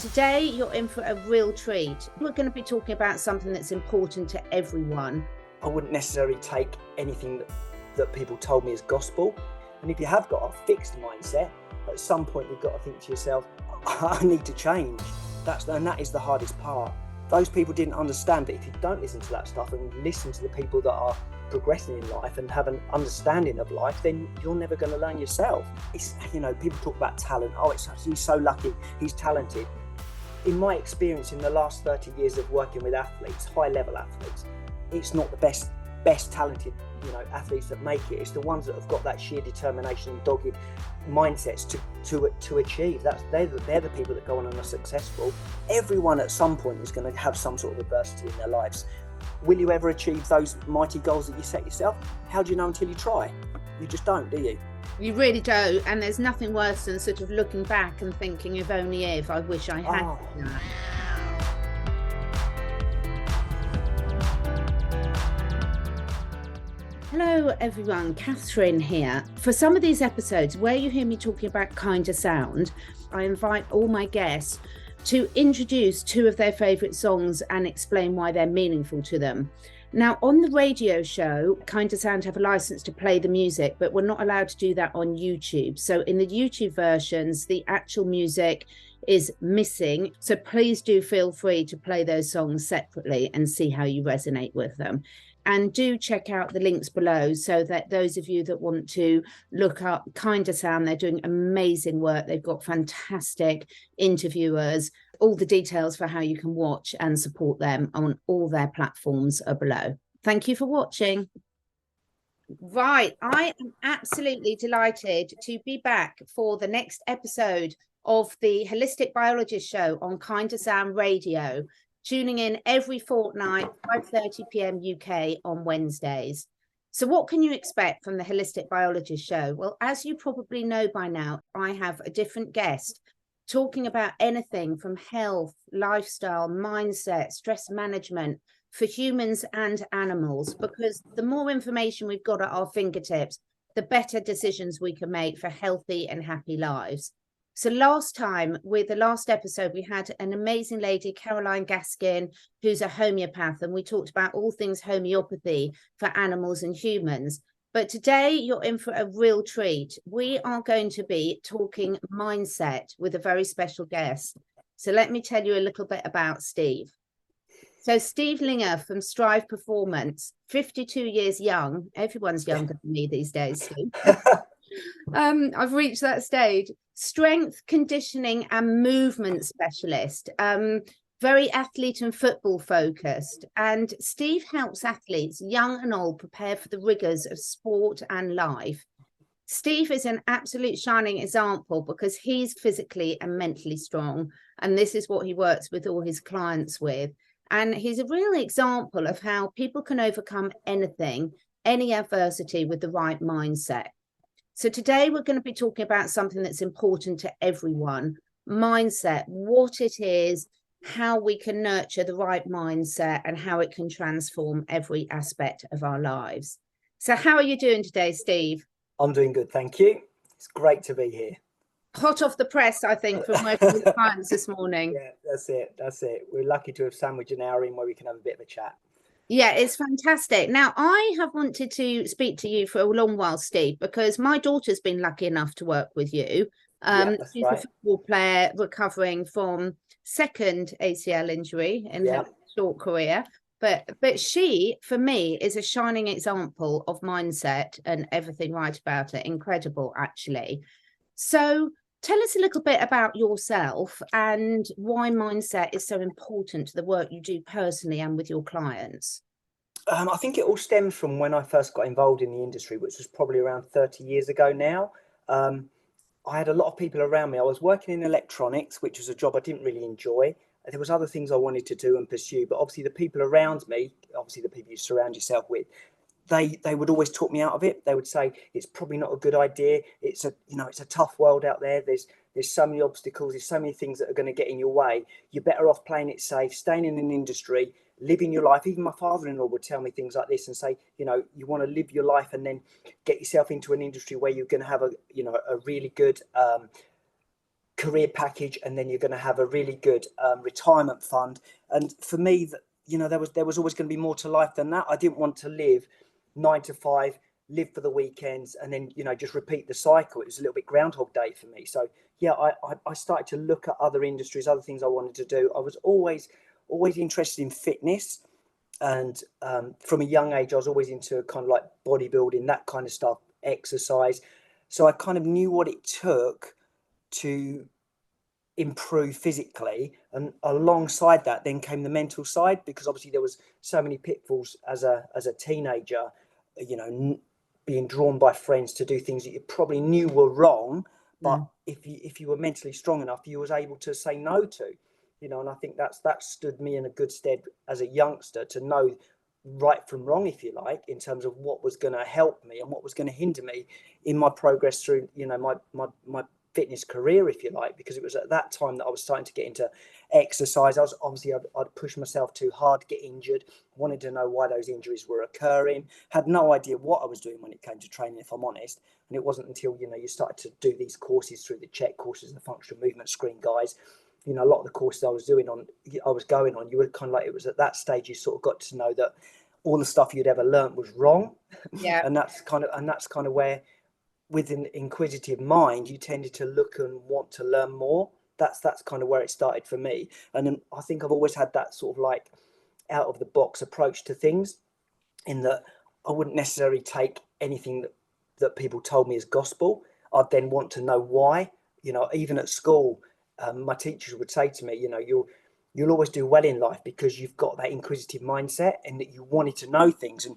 Today, you're in for a real treat. We're going to be talking about something that's important to everyone. I wouldn't necessarily take anything that people told me as gospel. And if you have got a fixed mindset, at some point you've got to think to yourself, I need to change. That is the hardest part. Those people didn't understand that if you don't listen to that stuff and listen to the people that are progressing in life and have an understanding of life, then you're never going to learn yourself. People talk about talent. He's so lucky, he's talented. In my experience in the last 30 years of working with athletes, high level athletes, it's not the best talented athletes that make it. It's the ones that have got that sheer determination and dogged mindsets to achieve. They're the people that go on and are successful. Everyone at some point is going to have some sort of adversity in their lives. Will you ever achieve those mighty goals that you set yourself? How do you know until you try? You just don't, do you? You really don't. And there's nothing worse than sort of looking back and thinking, if only if, I wish I had that. Hello everyone, Catherine here. For some of these episodes where you hear me talking about Kinder Sound, I invite all my guests to introduce two of their favourite songs and explain why they're meaningful to them. Now, on the radio show, Kinder Sound have a license to play the music, but we're not allowed to do that on YouTube. So in the YouTube versions, the actual music is missing. So please do feel free to play those songs separately and see how you resonate with them. And do check out the links below so that those of you that want to look up Kinder Sound, they're doing amazing work. They've got fantastic interviewers. All the details for how you can watch and support them on all their platforms are below. Thank you for watching. Right, I am absolutely delighted to be back for the next episode of the Holistic Biologist Show on Kinder Sound Radio. Tuning in every fortnight, 5:30 p.m. UK on Wednesdays. So what can you expect from the Holistic Biologist Show? Well, as you probably know by now, I have a different guest talking about anything from health, lifestyle, mindset, stress management for humans and animals, because the more information we've got at our fingertips, the better decisions we can make for healthy and happy lives. So last time, with the last episode, we had an amazing lady, Caroline Gaskin, who's a homeopath, and we talked about all things homeopathy for animals and humans. But today, you're in for a real treat. We are going to be talking mindset with a very special guest. So let me tell you a little bit about Steve. So Steve Linger from Strive Performance, 52 years young. Everyone's younger than me these days, Steve. I've reached that stage. Strength, conditioning and movement specialist, very athlete and football focused. And Steve helps athletes, young and old, prepare for the rigors of sport and life. Steve is an absolute shining example because he's physically and mentally strong. And this is what he works with all his clients with. And he's a real example of how people can overcome anything, any adversity with the right mindset. So today we're going to be talking about something that's important to everyone, mindset, what it is, how we can nurture the right mindset and how it can transform every aspect of our lives. So how are you doing today, Steve? I'm doing good, thank you. It's great to be here. Hot off the press, I think, from working with clients this morning. Yeah, that's it. We're lucky to have sandwiched an hour in where we can have a bit of a chat. Yeah, it's fantastic. Now, I have wanted to speak to you for a long while, Steve, because my daughter's been lucky enough to work with you. She's a football player recovering from second ACL injury in her short career. But she, for me, is a shining example of mindset and everything right about it. Incredible, actually. So tell us a little bit about yourself and why mindset is so important to the work you do personally and with your clients. I think it all stems from when I first got involved in the industry, which was probably around 30 years ago now. I had a lot of people around me. I was working in electronics, which was a job I didn't really enjoy. There was other things I wanted to do and pursue, but obviously the people around me, obviously the people you surround yourself with, they would always talk me out of it. They would say it's probably not a good idea. It's a tough world out there. There's so many obstacles. There's so many things that are going to get in your way. You're better off playing it safe, staying in an industry, living your life. Even my father-in-law would tell me things like this and say, you want to live your life and then get yourself into an industry where you're going to have a really good career package, and then you're going to have a really good retirement fund. And for me, there was always going to be more to life than that. I didn't want to live 9 to 5, live for the weekends, and then just repeat the cycle. It was a little bit Groundhog Day for me. So yeah, I started to look at other industries, other things I wanted to do. I was always interested in fitness, and from a young age I was always into kind of like bodybuilding, that kind of stuff, exercise. So I kind of knew what it took to improve physically, and alongside that then came the mental side, because obviously there was so many pitfalls as a teenager, being drawn by friends to do things that you probably knew were wrong, but if you were mentally strong enough, you was able to say no to, and I think that stood me in a good stead as a youngster, to know right from wrong, if you like, in terms of what was going to help me and what was going to hinder me in my progress through my fitness career, if you like, because it was at that time that I was starting to get into exercise. I'd push myself too hard, get injured, wanted to know why those injuries were occurring, had no idea what I was doing when it came to training, if I'm honest. And it wasn't until you started to do these courses through the CHEK courses and the functional movement screen guys, a lot of the courses I was going on, you were kind of like, it was at that stage you sort of got to know that all the stuff you'd ever learned was wrong. Yeah. and that's kind of where, with an inquisitive mind, you tended to look and want to learn more. That's kind of where it started for me. And then I think I've always had that sort of like out of the box approach to things, in that I wouldn't necessarily take anything that people told me as gospel. I'd then want to know why. Even at school, my teachers would say to me, you'll always do well in life because you've got that inquisitive mindset, and that you wanted to know things.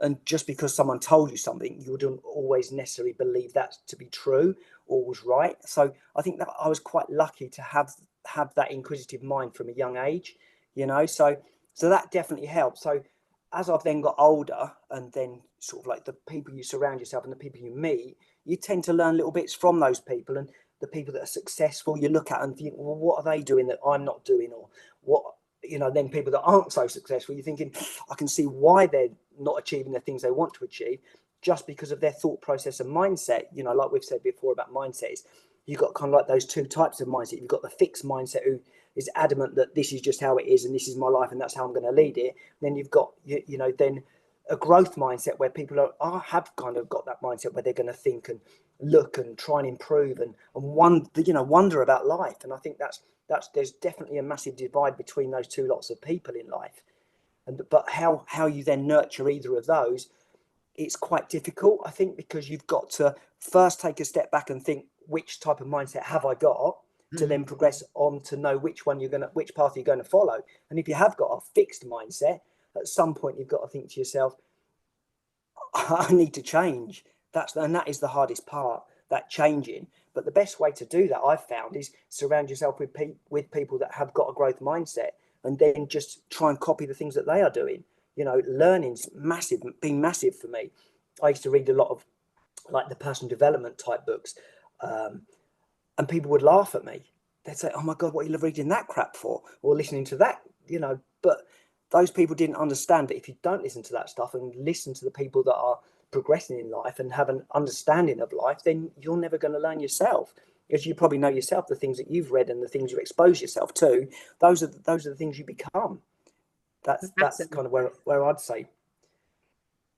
And just because someone told you something, you wouldn't always necessarily believe that to be true or was right. So I think that I was quite lucky to have that inquisitive mind from a young age, so that definitely helped. So as I've then got older, and then sort of like the people you surround yourself and the people you meet, you tend to learn little bits from those people. And the people that are successful, you look at and think, well, what are they doing that I'm not doing? Or what, then people that aren't so successful, you're thinking, I can see why they're not achieving the things they want to achieve, just because of their thought process and mindset. Like we've said before about mindsets, you've got kind of like those two types of mindset. You've got the fixed mindset, who is adamant that this is just how it is and this is my life and that's how I'm going to lead it. Then you've got, then a growth mindset, where people have kind of got that mindset where they're going to think and look and try and improve and wonder about life. And I think that's there's definitely a massive divide between those two lots of people in life. But how you then nurture either of those, it's quite difficult, I think, because you've got to first take a step back and think, which type of mindset have I got, to then progress on to know which path you're going to follow. And if you have got a fixed mindset, at some point you've got to think to yourself, I need to change. That is the hardest part, that changing. But the best way to do that, I've found, is surround yourself with people that have got a growth mindset, and then just try and copy the things that they are doing. Learning's been massive for me. I used to read a lot of like the personal development type books, and people would laugh at me. They'd say, oh my God, what are you reading that crap for? Or listening to that, but those people didn't understand that if you don't listen to that stuff and listen to the people that are progressing in life and have an understanding of life, then you're never going to learn yourself. As you probably know yourself, the things that you've read and the things you expose yourself to, those are the things you become. That's kind of where I'd say.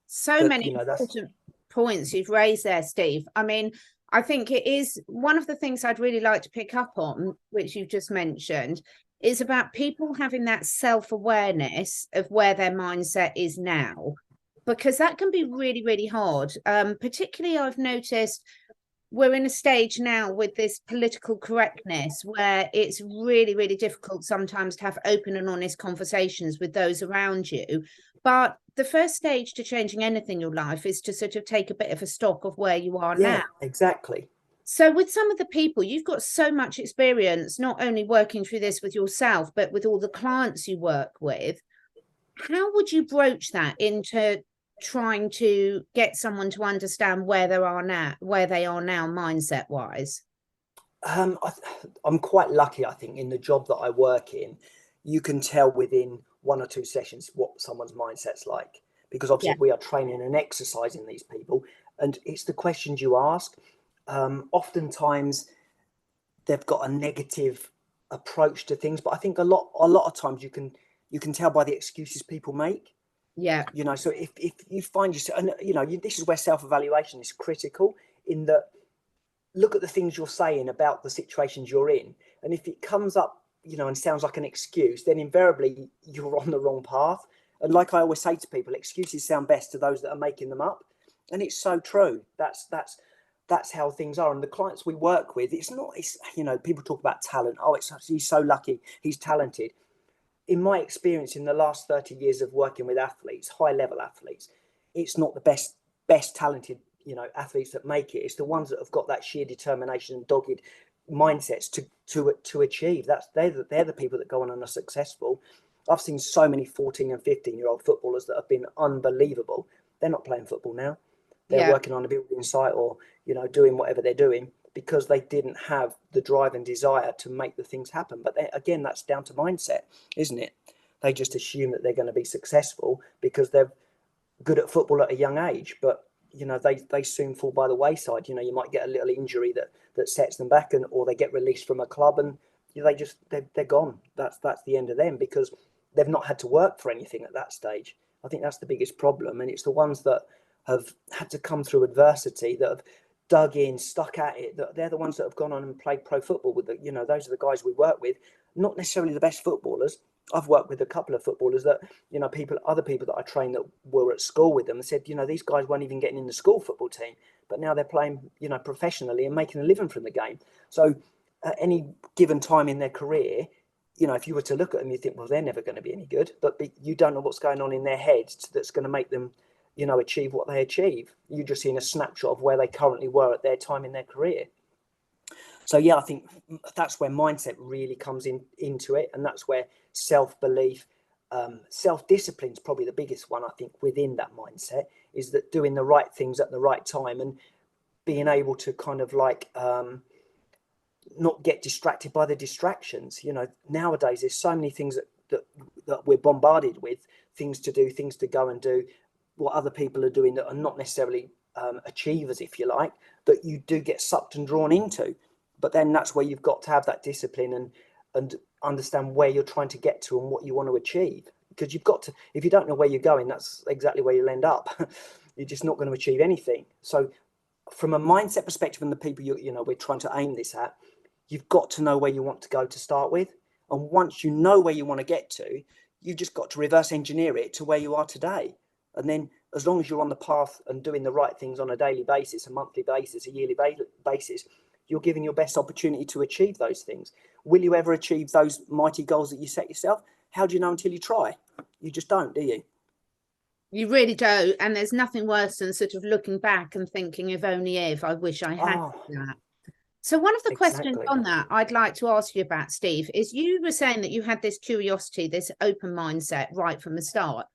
So many important points you've raised there, Steve. I mean, I think it is one of the things I'd really like to pick up on, which you've just mentioned, is about people having that self-awareness of where their mindset is now, because that can be really, really hard. Particularly, I've noticed we're in a stage now with this political correctness where it's really, really difficult sometimes to have open and honest conversations with those around you. But the first stage to changing anything in your life is to sort of take a bit of a stock of where you are now. Exactly. So with some of the people, you've got so much experience, not only working through this with yourself, but with all the clients you work with. How would you broach that into trying to get someone to understand where they are now mindset wise? I'm quite lucky, I think, in the job that I work in. You can tell within 1 or 2 sessions what someone's mindset's like, because obviously we are training and exercising these people, and it's the questions you ask. Oftentimes they've got a negative approach to things. But I think a lot of times you can tell by the excuses people make. Yeah. You know, so if you find yourself, and you know, this is where self-evaluation is critical, in that look at the things you're saying about the situations you're in, and if it comes up, you know, and sounds like an excuse, then invariably you're on the wrong path. And like I always say to people, excuses sound best to those that are making them up, and it's so true. That's how things are. And the clients we work with, it's you know, people talk about talent. Oh, he's so lucky, he's talented. In my experience, in the last 30 years of working with athletes, high level athletes, it's not the best talented, you know, athletes that make it. It's the ones that have got that sheer determination and dogged mindsets to achieve. They're the people that go on and are successful. I've seen so many 14 and 15-year-old footballers that have been unbelievable. They're not playing football now. They're working on a building site, or, you know, doing whatever they're doing, because they didn't have the drive and desire to make the things happen. But again, that's down to mindset, isn't it? They just assume that they're going to be successful because they're good at football at a young age. But, you know, they soon fall by the wayside. You know, you might get a little injury that sets them back, or they get released from a club, and they're gone. That's the end of them, because they've not had to work for anything at that stage. I think that's the biggest problem. And it's the ones that have had to come through adversity, that have dug in, stuck at it, that they're the ones that have gone on and played pro football with you know, those are the guys we work with, not necessarily the best footballers. I've worked with a couple of footballers that, you know, other people that I trained that were at school with them, and said, you know, these guys weren't even getting in the school football team, but now they're playing, you know, professionally and making a living from the game. So at any given time in their career, you know, if you were to look at them, you think, well, they're never going to be any good, but you don't know what's going on in their heads that's going to make them, you know, achieve what they achieve. You're just seeing a snapshot of where they currently were at their time in their career. So yeah, I think that's where mindset really comes into it, and that's where self-belief, self-discipline is probably the biggest one. I think within that mindset is that doing the right things at the right time, and being able to kind of like not get distracted by the distractions. You know, nowadays there's so many things that we're bombarded with, things to do, things to go and do, what other people are doing that are not necessarily achievers, if you like, that you do get sucked and drawn into. But then that's where you've got to have that discipline and understand where you're trying to get to and what you want to achieve. Because you've got to, if you don't know where you're going, that's exactly where you'll end up. You're just not going to achieve anything. So from a mindset perspective, and the people you know we're trying to aim this at, you've got to know where you want to go to start with. And once you know where you want to get to, you've just got to reverse engineer it to where you are today. And then as long as you're on the path and doing the right things on a daily basis, a monthly basis, a yearly basis, you're giving your best opportunity to achieve those things. Will you ever achieve those mighty goals that you set yourself? How do you know until you try? You just don't, do you? You really don't. And there's nothing worse than sort of looking back and thinking, if only if, I wish I had that. So one of the questions on that I'd like to ask you about, Steve, is you were saying that you had this curiosity, this open mindset right from the start.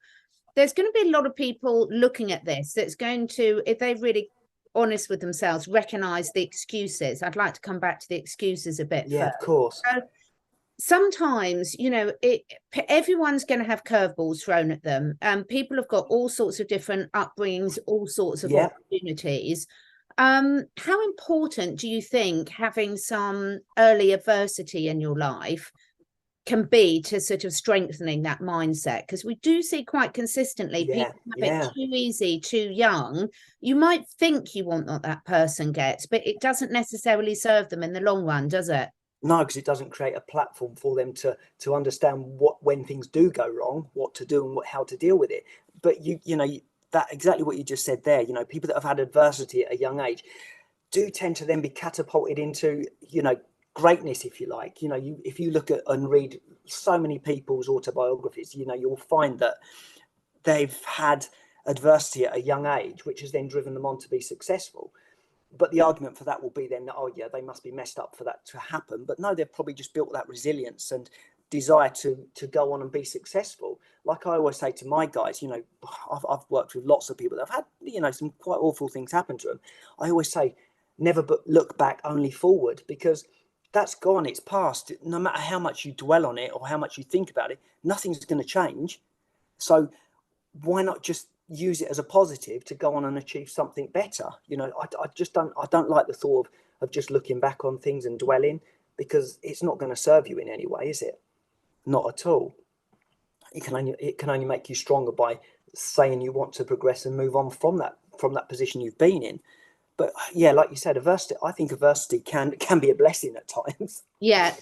There's going to be a lot of people looking at this that's going to, if they're really honest with themselves, recognize the excuses. I'd like to come back to the excuses a bit. Yeah, first. Of course. So sometimes, you know, everyone's going to have curveballs thrown at them. People have got all sorts of different upbringings, all sorts of opportunities. How important do you think having some early adversity in your life can be to sort of strengthening that mindset? Because we do see quite consistently people have it too easy, too young. You might think you want what that person gets, but it doesn't necessarily serve them in the long run, does it? No, because it doesn't create a platform for them to understand when things do go wrong, what to do and how to deal with it. But you know that exactly what you just said there. You know, people that have had adversity at a young age do tend to then be catapulted into, you know, greatness, if you like. You know, if you look at and read so many people's autobiographies, you know, you'll find that they've had adversity at a young age, which has then driven them on to be successful. But the argument for that will be then that, oh yeah, they must be messed up for that to happen. But no, they've probably just built that resilience and desire to go on and be successful. Like I always say to my guys, you know, I've worked with lots of people that have had, you know, some quite awful things happen to them. I always say, never look back, only forward, because that's gone, it's past. No matter how much you dwell on it or how much you think about it, nothing's going to change. So why not just use it as a positive to go on and achieve something better? You know, I don't like the thought of just looking back on things and dwelling. because it's not going to serve you in any way, is it? Not at all. It can only make you stronger by saying you want to progress and move on from that position you've been in. But yeah, like you said, adversity, I think adversity can be a blessing at times. Yeah,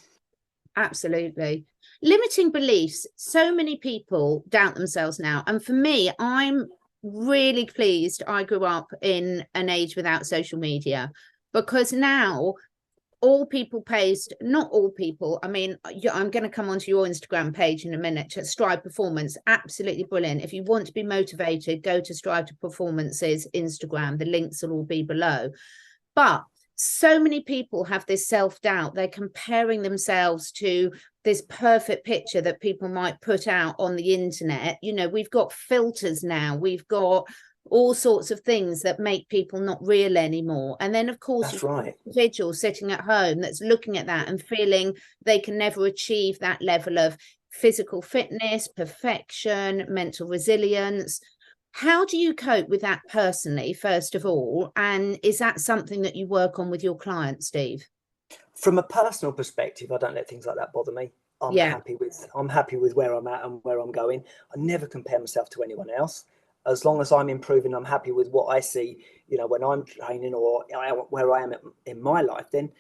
absolutely. Limiting beliefs. So many people doubt themselves now. And for me, I'm really pleased I grew up in an age without social media, because now all people post, not all people, I mean, I'm going to come onto your Instagram page in a minute, to Strive Performance. Absolutely brilliant. If you want to be motivated, go to Strive to Performance's Instagram. The links will all be below. But so many people have this self-doubt. They're comparing themselves to this perfect picture that people might put out on the internet. You know, we've got filters now. We've got all sorts of things that make people not real anymore. And then, of course, that's right, individual sitting at home that's looking at that and feeling they can never achieve that level of physical fitness, perfection, mental resilience. How do you cope with that personally, first of all? And is that something that you work on with your clients, Steve? from a personal perspective, I don't let things like that bother me. I'm happy with where I'm at and where I'm going. I never compare myself to anyone else. As long as I'm improving, I'm happy with what I see, you know, when I'm training or where I am in my life, then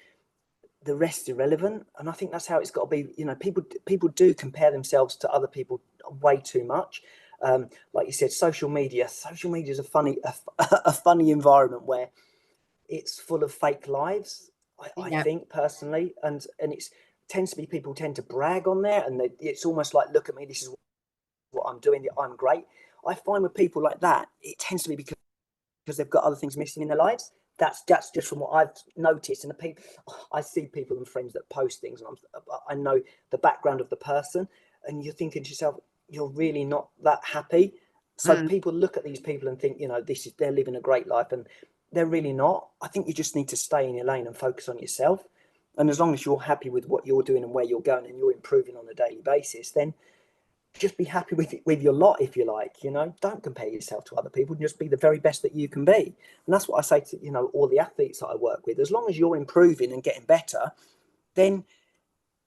the rest is irrelevant. And I think that's how it's got to be. You know, people do compare themselves to other people way too much. Like you said, social media is a funny environment where it's full of fake lives. I think personally, and it's tends to be, people tend to brag on there, and it's almost like, look at me, this is what I'm doing, I'm great. I find with people like that, it tends to be because they've got other things missing in their lives. That's just from what I've noticed. And I see people and friends that post things, and I know the background of the person, and you're thinking to yourself, you're really not that happy. So people look at these people and think, you know, they're living a great life, and they're really not. I think you just need to stay in your lane and focus on yourself. And as long as you're happy with what you're doing and where you're going, and you're improving on a daily basis, then just be happy with your lot, if you like. You know, don't compare yourself to other people. Just be the very best that you can be. And that's what I say to, you know, all the athletes that I work with. As long as you're improving and getting better, then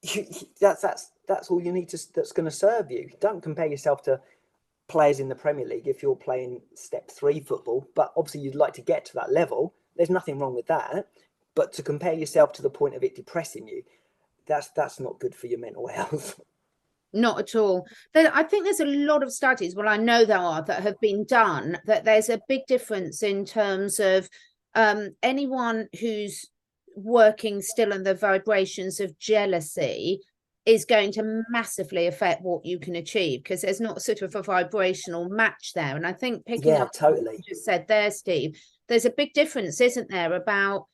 that's all you need to, that's going to serve you. Don't compare yourself to players in the Premier League if you're playing step 3 football, but obviously you'd like to get to that level. There's nothing wrong with that. But to compare yourself to the point of it depressing you, that's not good for your mental health. Not at all. I think there's a lot of studies, well, I know there are, that have been done, that there's a big difference in terms of anyone who's working still on the vibrations of jealousy is going to massively affect what you can achieve, because there's not sort of a vibrational match there. And I think picking up totally what you just said there, Steve, there's a big difference, isn't there, about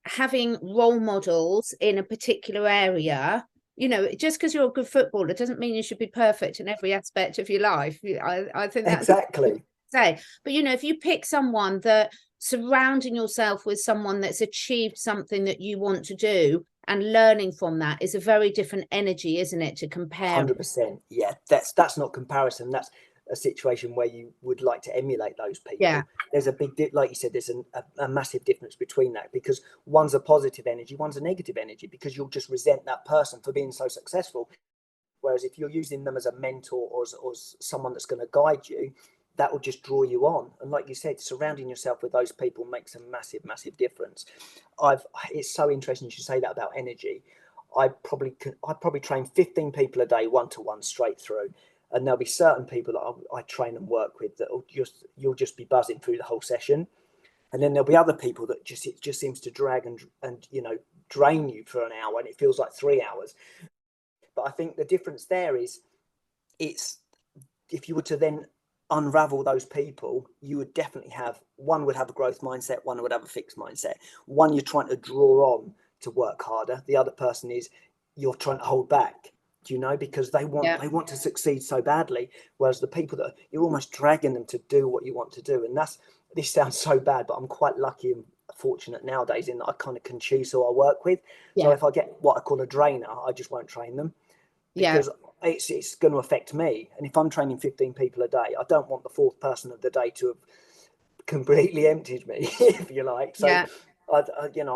having role models in a particular area. You know, just because you're a good footballer doesn't mean you should be perfect in every aspect of your life. I think that's exactly. Say, but you know, if you pick someone, that surrounding yourself with someone that's achieved something that you want to do and learning from that is a very different energy, isn't it, to compare? 100%. Yeah, that's not comparison. That's a situation where you would like to emulate those people. Yeah. There's a big like you said, there's a massive difference between that, because one's a positive energy, one's a negative energy, because you'll just resent that person for being so successful. Whereas if you're using them as a mentor or someone that's going to guide you, that will just draw you on. And like you said, surrounding yourself with those people makes a massive difference. It's so interesting you should say that about energy. I probably train 15 people a day, 1-to-1, straight through. And there'll be certain people that I train and work with that you'll just be buzzing through the whole session. And then there'll be other people that it just seems to drag and you know, drain you for an hour, and it feels like 3 hours. But I think the difference there is, it's, if you were to then unravel those people, you would definitely have, one would have a growth mindset, one would have a fixed mindset. One, you're trying to draw on to work harder. The other person is, you're trying to hold back, you know, because they want to succeed so badly. Whereas the people that you're almost dragging them to do what you want to do. And this sounds so bad, but I'm quite lucky and fortunate nowadays in that I kind of can choose who I work with. So if I get what I call a drainer, I just won't train them, because it's going to affect me. And if I'm training 15 people a day, I don't want the fourth person of the day to have completely emptied me, if you like. So I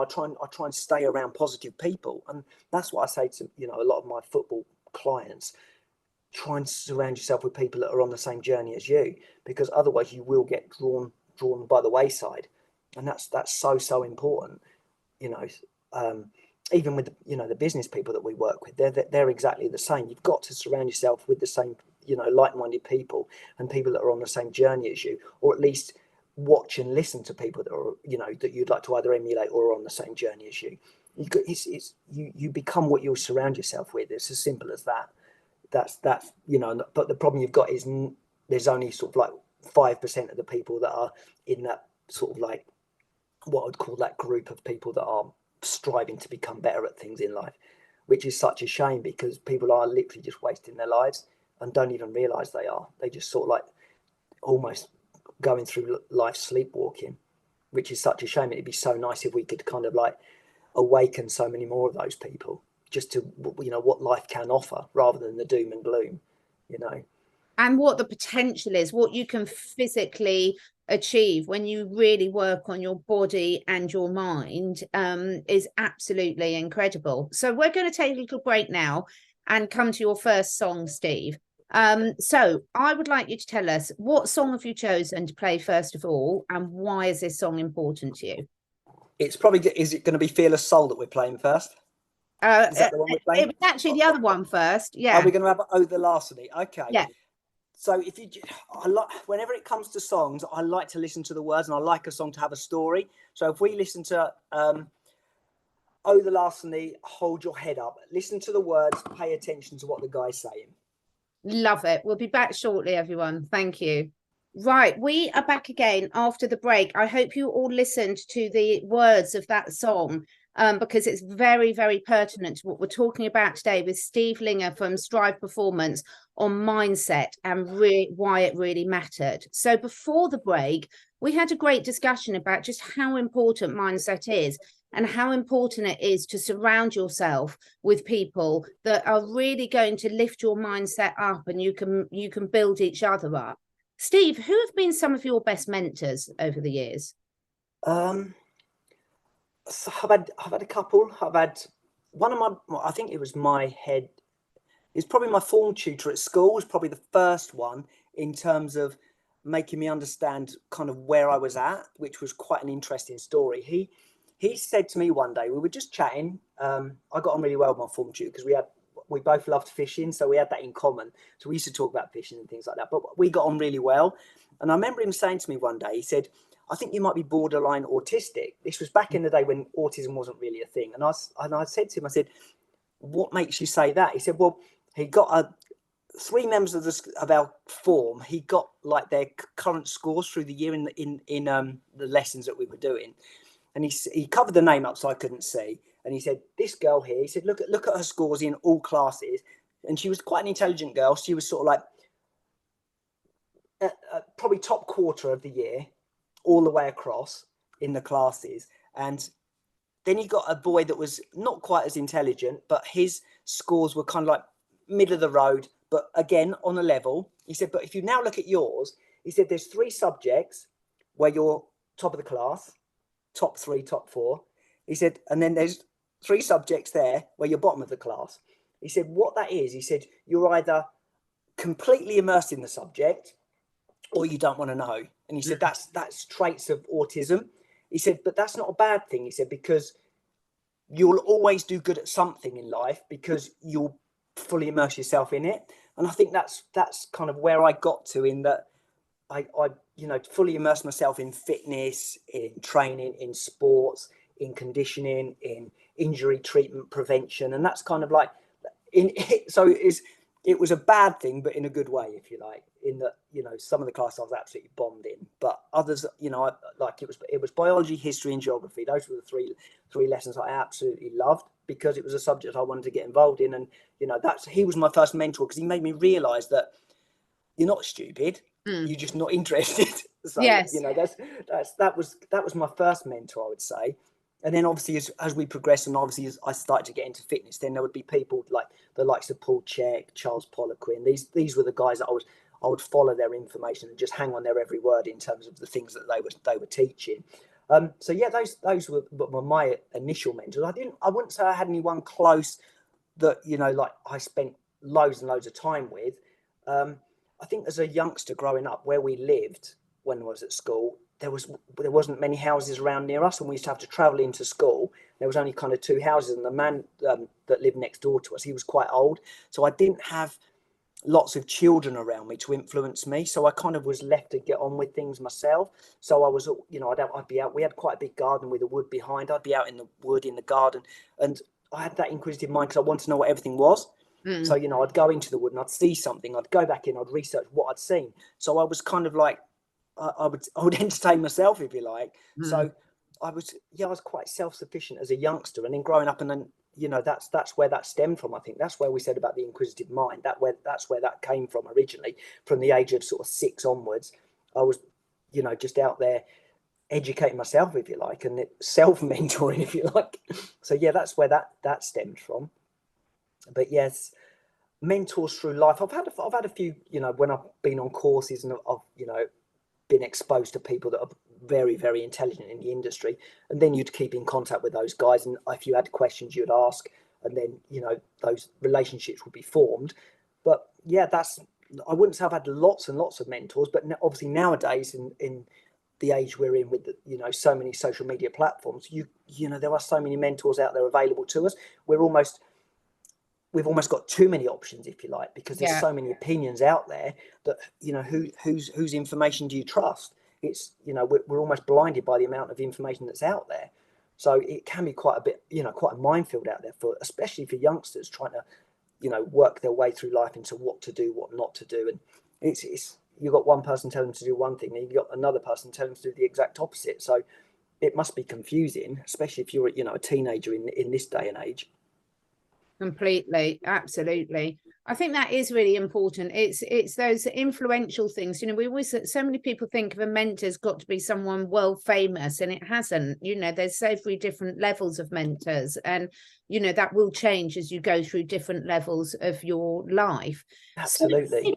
try and stay around positive people, and that's what I say to a lot of my football clients. Try and surround yourself with people that are on the same journey as you, because otherwise you will get drawn by the wayside, and that's so important. You know, even with the business people that we work with, they're exactly the same. You've got to surround yourself with the same like-minded people and people that are on the same journey as you, or at least watch and listen to people that are that you'd like to either emulate or are on the same journey as you. You become what you surround yourself with. It's as simple as that. That's but the problem you've got is there's only sort of like 5% of the people that are in that sort of like what I'd call that group of people that are striving to become better at things in life, which is such a shame, because people are literally just wasting their lives and don't even realize they are. They just sort of like almost going through life sleepwalking, which is such a shame. It'd be so nice if we could kind of like awaken so many more of those people just to what life can offer, rather than the doom and gloom. And what the potential is, what you can physically achieve when you really work on your body and your mind, is absolutely incredible. So we're going to take a little break now and come to your first song, Steve. So I would like you to tell us, what song have you chosen to play first of all, and why is this song important to you? Is it going to be Fearless Soul that we're playing first? Is that the one we're playing? It was actually the other one first. Yeah. Are we going to have Oh the Larceny? Okay. Yeah. So whenever it comes to songs, I like to listen to the words, and I like a song to have a story. So if we listen to Oh the Larceny, hold your head up, listen to the words, pay attention to what the guy's saying. Love it. We'll be back shortly, everyone. Thank you. Right, we are back again after the break. I hope you all listened to the words of that song, because it's very, very pertinent to what we're talking about today with Steve Linger from Strive Performance on mindset and why it really mattered. So before the break, we had a great discussion about just how important mindset is, and how important it is to surround yourself with people that are really going to lift your mindset up, and you can build each other up. Steve, who have been some of your best mentors over the years? So I've had a couple. I've had one of I think it was it's probably my form tutor at school was probably the first one in terms of making me understand kind of where I was at, which was quite an interesting story. He said to me one day, we were just chatting. I got on really well with my form tutor because we both loved fishing, so we had that in common. So we used to talk about fishing and things like that, but we got on really well. And I remember him saying to me one day, he said, I think you might be borderline autistic. This was back in the day when autism wasn't really a thing. And I said to him, I said, what makes you say that? He said, well, he got three members of our form. He got like their current scores through the year in the lessons that we were doing. And he covered the name up so I couldn't see. And he said, this girl here, he said, look at her scores in all classes. And she was quite an intelligent girl. She was sort of like probably top quarter of the year, all the way across in the classes. And then you got a boy that was not quite as intelligent, but his scores were kind of like middle of the road, but again, on a level. He said, but if you now look at yours, he said, there's 3 subjects where you're top of the class, top 3, top 4. He said, and then there's 3 subjects there where you're bottom of the class. He said, what that is, he said, you're either completely immersed in the subject or you don't want to know. And he said, that's traits of autism. He said, but that's not a bad thing. He said, because you'll always do good at something in life because you'll fully immerse yourself in it. And I think that's kind of where I got to, in that I fully immerse myself in fitness, in training, in sports, in conditioning, in injury treatment prevention. And that's kind of like it was a bad thing, but in a good way, if you like, in that, some of the classes I was absolutely bombed in, but others, it was biology, history and geography. Those were the three lessons I absolutely loved, because it was a subject I wanted to get involved in. And, he was my first mentor, because he made me realize that you're not stupid. You're just not interested. So, yes. That was my first mentor, I would say. And then obviously as we progressed, and obviously as I started to get into fitness, then there would be people like the likes of Paul Chek, Charles Poliquin. These were the guys that I would follow their information and just hang on their every word in terms of the things that they were teaching. So yeah, those were my initial mentors. I wouldn't say I had anyone close that, you know, like I spent loads and loads of time with. I think as a youngster growing up where we lived when I was at school, there wasn't many houses around near us, and we used to have to travel into school. There was only kind of two houses, and the man that lived next door to us, he was quite old, so I didn't have lots of children around me to influence me. So I kind of was left to get on with things myself. So I was, you know, I'd be out. We had quite a big garden with a wood behind. I'd be out in the wood in the garden, and I had that inquisitive mind because I wanted to know what everything was. So, you know, I'd go into the wood and I'd see something. I'd go back in. I'd research what I'd seen. So I was kind of like, I would entertain myself, if you like. So I was quite self-sufficient as a youngster, and then growing up, and then, you know, that's where that stemmed from. I think that's where we said about the inquisitive mind. That's where that came from originally. From the age of sort of 6 onwards, I was, you know, just out there educating myself, if you like, and self-mentoring, if you like. So yeah, that's where that stemmed from. But yes, mentors through life. I've had a few, you know, when I've been on courses and I've, you know, been exposed to people that are very, very intelligent in the industry, and then you'd keep in contact with those guys, and if you had questions you'd ask, and then, you know, those relationships would be formed. But yeah, I wouldn't say I've had lots and lots of mentors, but obviously nowadays in the age we're in with, you know, so many social media platforms, you know, there are so many mentors out there available to us. We've almost got too many options, if you like, because there's so many opinions out there that, you know, whose information do you trust? It's, you know, we're almost blinded by the amount of information that's out there. So it can be quite a bit, you know, quite a minefield out there, for especially for youngsters trying to, you know, work their way through life into what to do, what not to do. And it's you've got one person telling them to do one thing, and you've got another person telling them to do the exact opposite. So it must be confusing, especially if you're, you know, a teenager in this day and age. Completely, absolutely. I think that is really important. It's those influential things. You know, we always, so many people think of a mentor's got to be someone world famous, and it hasn't. You know, there's so many different levels of mentors, and, you know, that will change as you go through different levels of your life. Absolutely. So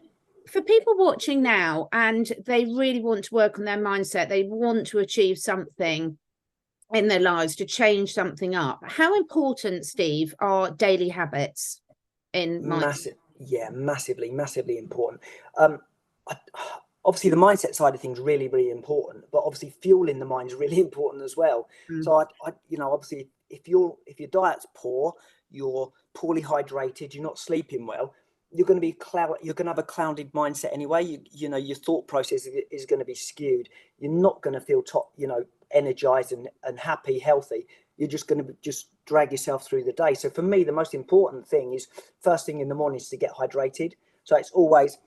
for people watching now and they really want to work on their mindset, they want to achieve something in their lives, to change something up, how important, Steve, are daily habits in Massive, yeah, massively important. I, obviously the mindset side of things really, really important, but obviously fueling the mind is really important as well. So you know, obviously if your diet's poor, you're poorly hydrated, you're not sleeping well, you're going to have a clouded mindset anyway. You know, your thought process is going to be skewed. You're not going to feel you know, energized and happy, healthy. You're just going to just drag yourself through the day. So for me, the most important thing is first thing in the morning is to get hydrated. So it's always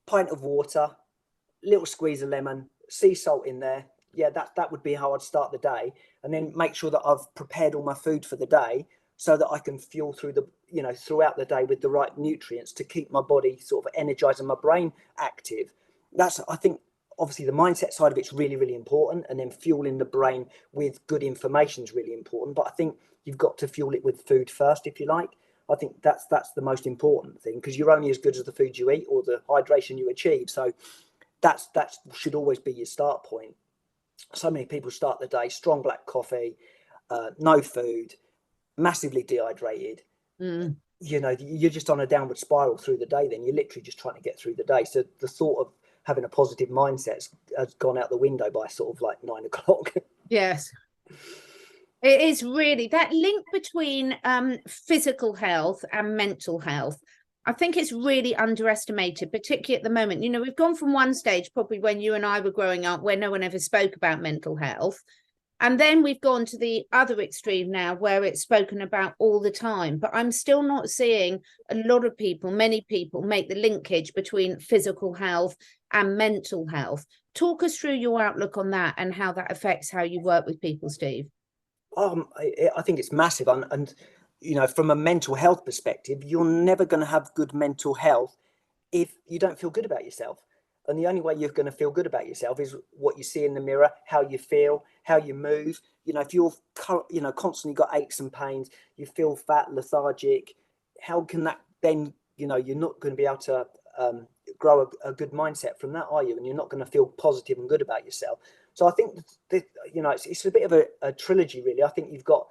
pint of water, little squeeze of lemon, sea salt in there. Yeah, that would be how I'd start the day, and then make sure that I've prepared all my food for the day so that I can fuel through you know, throughout the day with the right nutrients to keep my body sort of energized and my brain active. That's, I think, obviously the mindset side of it's really, really important, and then fueling the brain with good information is really important. But I think you've got to fuel it with food first, if you like. I think that's the most important thing, because you're only as good as the food you eat or the hydration you achieve. So that should always be your start point. So many people start the day strong black coffee, no food, massively dehydrated. You know, you're just on a downward spiral through the day. Then you're literally just trying to get through the day. So the thought of having a positive mindset has gone out the window by sort of like 9 o'clock. Yes. It is really that link between physical health and mental health. I think it's really underestimated, particularly at the moment. You know, we've gone from one stage, probably when you and I were growing up, where no one ever spoke about mental health. And then we've gone to the other extreme now, where it's spoken about all the time. But I'm still not seeing a lot of people, many people, make the linkage between physical health and mental health. Talk us through your outlook on that and how that affects how you work with people, Steve. I think it's massive. And, you know, from a mental health perspective, you're never going to have good mental health if you don't feel good about yourself. And the only way you're going to feel good about yourself is what you see in the mirror, how you feel, how you move. You know, if you're, you know, constantly got aches and pains, you feel fat, lethargic, how can that then, you know, you're not going to be able to grow a good mindset from that, are you? And you're not going to feel positive and good about yourself. So I think that, you know, it's a bit of a trilogy, really. I think you've got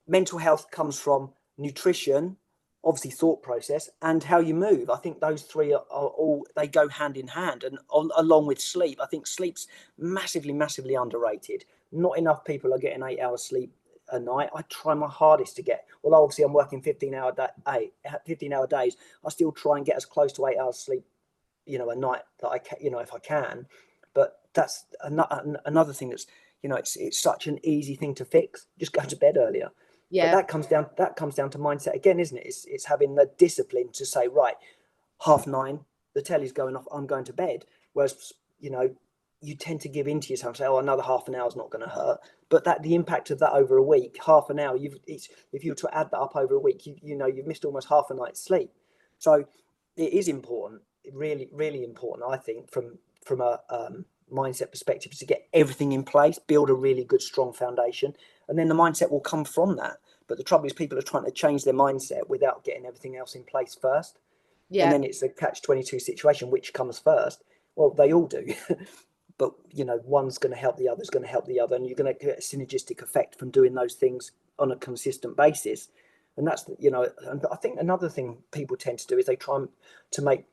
mental health comes from nutrition, obviously thought process, and how you move. I think those three are all, they go hand in hand, and along with sleep. I think sleep's massively underrated. Not enough people are getting 8 hours sleep a night. I try my hardest to get, well, obviously I'm working 15-hour days. I still try and get as close to 8 hours sleep, you know, a night that I can, you know, if I can. But that's another thing that's, you know, it's such an easy thing to fix. Just go to bed earlier. But Yeah. that comes down to mindset again, isn't it? It's having the discipline to say, right, 9:30, the telly's going off, I'm going to bed. Whereas, you know, you tend to give in to yourself and say, oh, another half an hour is not going to hurt. But that the impact of that over a week, half an hour, if you were to add that up over a week, you know, you've missed almost half a night's sleep. So it is important, really important, I think, from a mindset perspective, is to get everything in place, build a really good, strong foundation, and then the mindset will come from that. But the trouble is, people are trying to change their mindset without getting everything else in place first. And Yeah. then it's a catch-22 situation, which comes first? Well, they all do. But, you know, one's going to help the other's going to help the other, and you're going to get a synergistic effect from doing those things on a consistent basis. And that's, you know, and I think another thing people tend to do is they try to make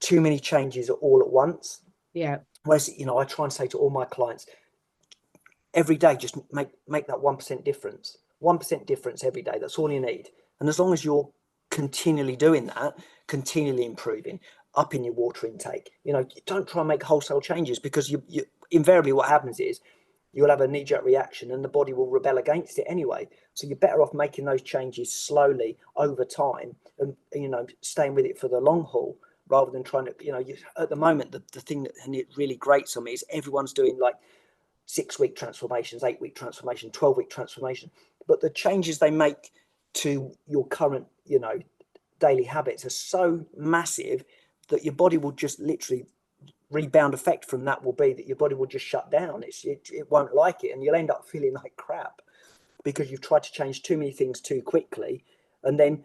too many changes all at once. Yeah. Whereas, you know, I try and say to all my clients, every day, just make that 1% difference. 1% difference every day. That's all you need. And as long as you're continually doing that, continually improving, upping your water intake, you know, don't try and make wholesale changes, because you invariably what happens is you'll have a knee-jerk reaction and the body will rebel against it anyway. So you're better off making those changes slowly over time, and, you know, staying with it for the long haul, rather than trying to, you know, at the moment, the thing that, and it really grates on me, is everyone's doing like 6-week transformations, 8-week transformation, 12-week transformation. But the changes they make to your current, you know, daily habits are so massive that your body will just literally, rebound effect from that will be that your body will just shut down. It won't like it, and you'll end up feeling like crap because you've tried to change too many things too quickly, and then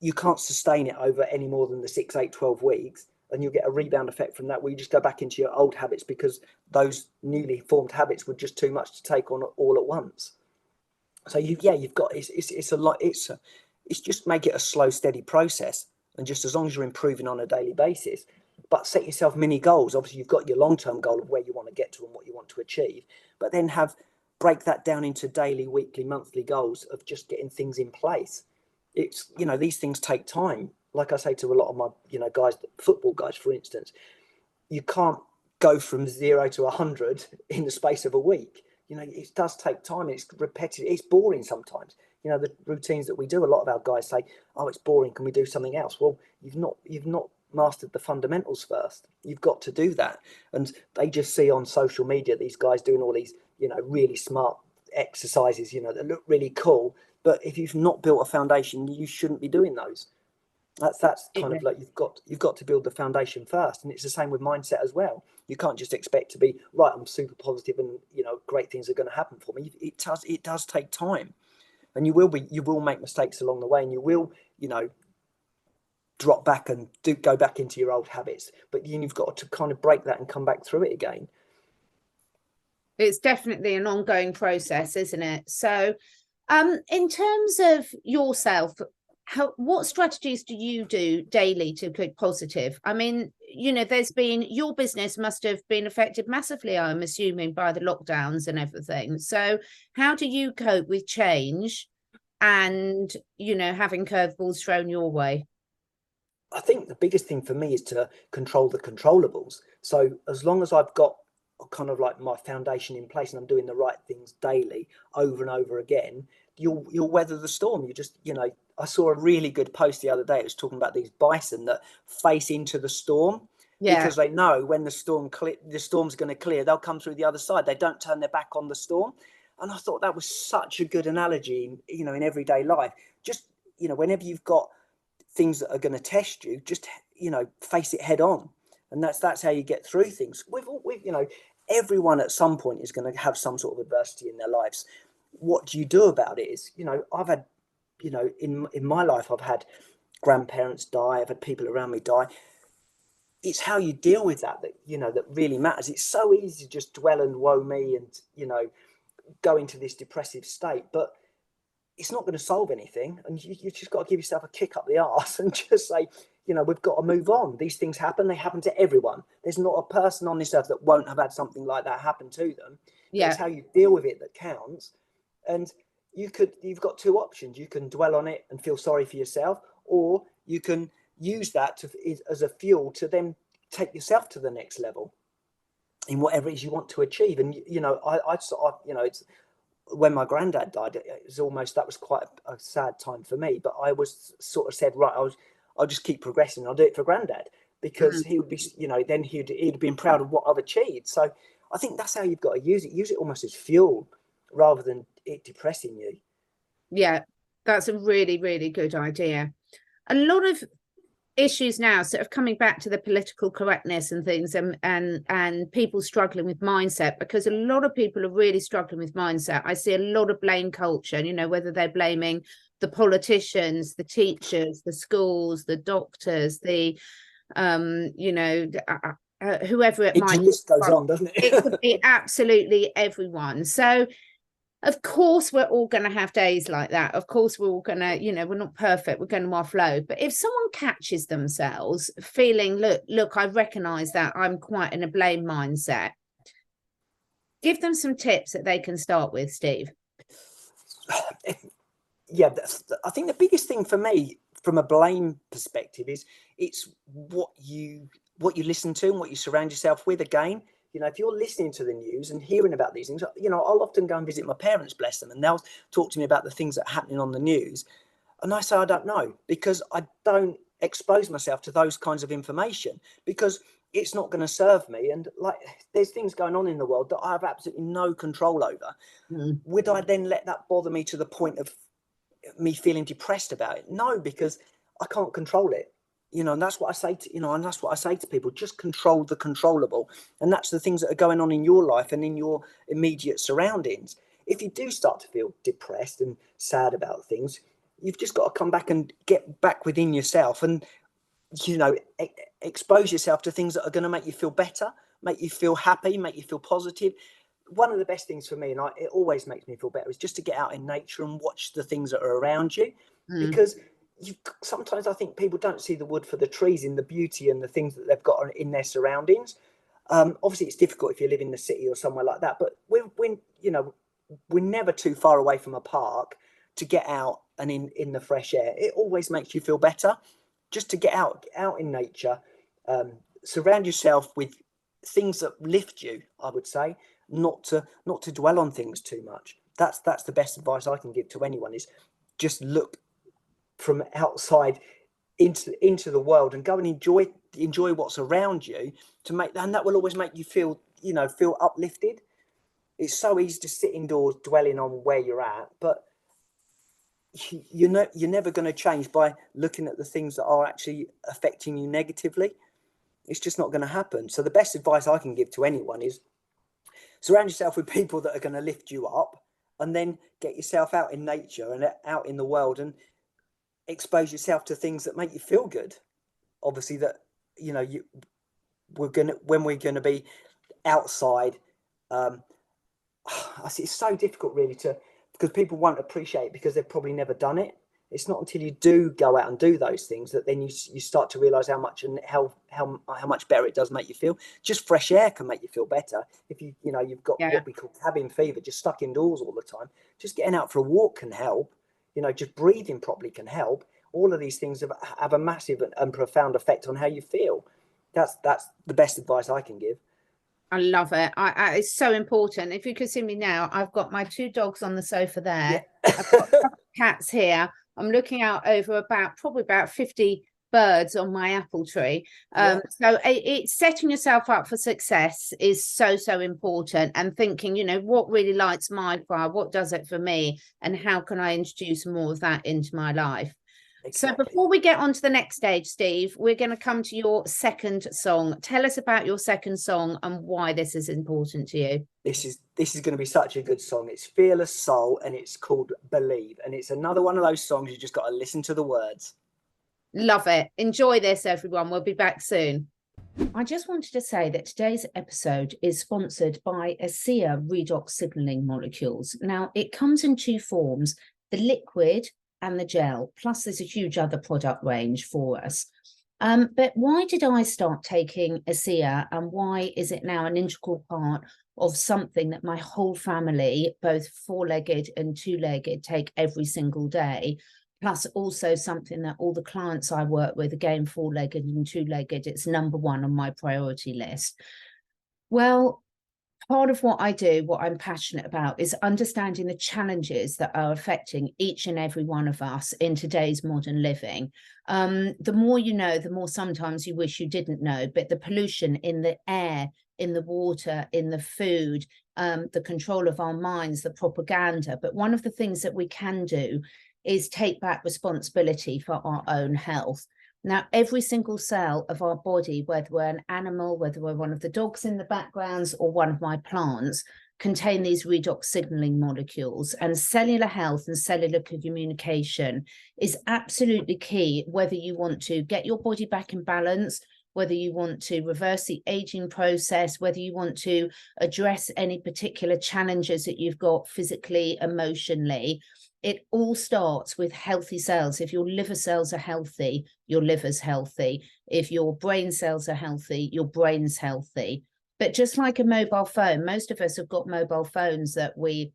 you can't sustain it over any more than the 6, 8, 12 weeks, and you'll get a rebound effect from that, where you just go back into your old habits because those newly formed habits were just too much to take on all at once. So you've got, it's a lot. It's just make it a slow, steady process, and just as long as you're improving on a daily basis, but set yourself mini goals. Obviously, you've got your long-term goal of where you want to get to and what you want to achieve, but then break that down into daily, weekly, monthly goals of just getting things in place. It's, you know, these things take time. Like I say to a lot of my, you know, guys, football guys, for instance, you can't go from 0 to 100 in the space of a week. You know, it does take time. It's repetitive. It's boring sometimes. You know, the routines that we do, a lot of our guys say, oh, it's boring, can we do something else? Well, you've not mastered the fundamentals first. You've got to do that. And they just see on social media these guys doing all these, you know, really smart exercises, you know, that look really cool. But if you've not built a foundation, you shouldn't be doing those. That's kind of like, you've got to build the foundation first. And it's the same with mindset as well. You can't just expect to be, right, I'm super positive and, you know, great things are going to happen for me. It does take time, and you will make mistakes along the way, and you will, you know, drop back and go back into your old habits, but then you've got to kind of break that and come back through it again. It's definitely an ongoing process, isn't it? So in terms of yourself, what strategies do you do daily to click positive? I mean, you know, your business must have been affected massively, I'm assuming, by the lockdowns and everything. So how do you cope with change and, you know, having curveballs thrown your way? I think the biggest thing for me is to control the controllables. So as long as I've got kind of like my foundation in place and I'm doing the right things daily over and over again, you'll weather the storm. You just, you know, I saw a really good post the other day. It was talking about these bison that face into the storm, because they know when the storm's going to clear, they'll come through the other side. They don't turn their back on the storm. And I thought that was such a good analogy, you know, in everyday life. Just, you know, whenever you've got things that are going to test you, just, you know, face it head on. And that's how you get through things. We've you know, everyone at some point is going to have some sort of adversity in their lives. What do you do about it? Is, you know, I've had, you know, in my life, I've had grandparents die, I've had people around me die. it's how you deal with that that really matters. It's so easy to just dwell and woe me and go into this depressive state, but it's not going to solve anything. And you just got to give yourself a kick up the arse and just say, we've got to move on. These things happen. They happen to everyone. There's not a person on this earth that won't have had something like that happen to them. Yeah. It's how you deal with it that counts. And you've got two options. You can dwell on it and feel sorry for yourself, or you can use that as a fuel to then take yourself to the next level in whatever it is you want to achieve. And, it's when my granddad died, that was quite a sad time for me, but I was sort of said, right, I'll just keep progressing. I'll do it for granddad, because he would be, then he'd been proud of what I've achieved. So I think that's how you've got to use it almost as fuel rather than it depressing you. Yeah, that's a really, really good idea. A lot of issues now sort of coming back to the political correctness and things, and people struggling with mindset, because a lot of people are really struggling with mindset. I see a lot of blame culture, whether they're blaming the politicians, the teachers, the schools, the doctors, the whoever it might be. It just goes on, doesn't it? It could be absolutely everyone. So of course, we're all going to have days like that. Of course, we're all going to, we're not perfect. We're going to offload. But if someone catches themselves feeling, look, I recognise that I'm quite in a blame mindset, give them some tips that they can start with, Steve. Yeah, I think the biggest thing for me from a blame perspective is it's what you listen to and what you surround yourself with. Again, if you're listening to the news and hearing about these things, I'll often go and visit my parents, bless them, and they'll talk to me about the things that are happening on the news. And I say, I don't know, because I don't expose myself to those kinds of information, because it's not going to serve me. And there's things going on in the world that I have absolutely no control over. Would I then let that bother me to the point of me feeling depressed about it? No, because I can't control it. And that's what I say to people, just control the controllable. And that's the things that are going on in your life and in your immediate surroundings. If you do start to feel depressed and sad about things, you've just got to come back and get back within yourself and, expose yourself to things that are going to make you feel better, make you feel happy, make you feel positive. One of the best things for me, and it always makes me feel better, is just to get out in nature and watch the things that are around you. Because sometimes I think people don't see the wood for the trees in the beauty and the things that they've got in their surroundings. Obviously, it's difficult if you live in the city or somewhere like that, but we're never too far away from a park to get out and in the fresh air. It always makes you feel better just to get out in nature. Surround yourself with things that lift you, I would say, not to dwell on things too much. That's the best advice I can give to anyone, is just look from outside into the world and go and enjoy what's around you, and that will always make you feel uplifted. It's so easy to sit indoors dwelling on where you're at, but you're never going to change by looking at the things that are actually affecting you negatively. It's just not going to happen. So the best advice I can give to anyone is surround yourself with people that are going to lift you up, and then get yourself out in nature and out in the world and expose yourself to things that make you feel good. Obviously, that when we're going to be outside. I see it's so difficult really because people won't appreciate it because they've probably never done it. It's not until you do go out and do those things that then you start to realize how much and how much better it does make you feel. Just fresh air can make you feel better. If you've got what we call cabin fever, just stuck indoors all the time, just getting out for a walk can help. Just breathing properly can help. All of these things have a massive and profound effect on how you feel. That's the best advice I can give. I love it. It's so important. If you could see me now, I've got my 2 dogs on the sofa there. Yeah. I've got cats here. I'm looking out over probably about 50 birds on my apple tree. So it's setting yourself up for success is so important, and thinking, what really lights my fire, what does it for me, and how can I introduce more of that into my life. Exactly. So before we get on to the next stage, Steve, we're going to come to your second song. Tell us about your second song and why this is important to you. This is going to be such a good song. It's Fearless Soul, and it's called Believe. And it's another one of those songs you just got to listen to the words. Love it. Enjoy this, everyone. We'll be back soon. I just wanted to say that today's episode is sponsored by ASEA redox signaling molecules. Now, it comes in two forms, the liquid and the gel, plus there's a huge other product range for us. But why did I start taking ASEA, and why is it now an integral part of something that my whole family, both four-legged and two-legged, take every single day? Plus also something that all the clients I work with, again, four-legged and two-legged, it's number one on my priority list. Well, part of what I do, what I'm passionate about, is understanding the challenges that are affecting each and every one of us in today's modern living. The more you know, the more sometimes you wish you didn't know, but the pollution in the air, in the water, in the food, the control of our minds, the propaganda. But one of the things that we can do is take back responsibility for our own health. Now, every single cell of our body, whether we're an animal, whether we're one of the dogs in the backgrounds or one of my plants, contain these redox signaling molecules. And cellular health and cellular communication is absolutely key, whether you want to get your body back in balance, whether you want to reverse the aging process, whether you want to address any particular challenges that you've got physically, emotionally. It all starts with healthy cells. If your liver cells are healthy, your liver's healthy. If your brain cells are healthy, your brain's healthy. But just like a mobile phone, most of us have got mobile phones that we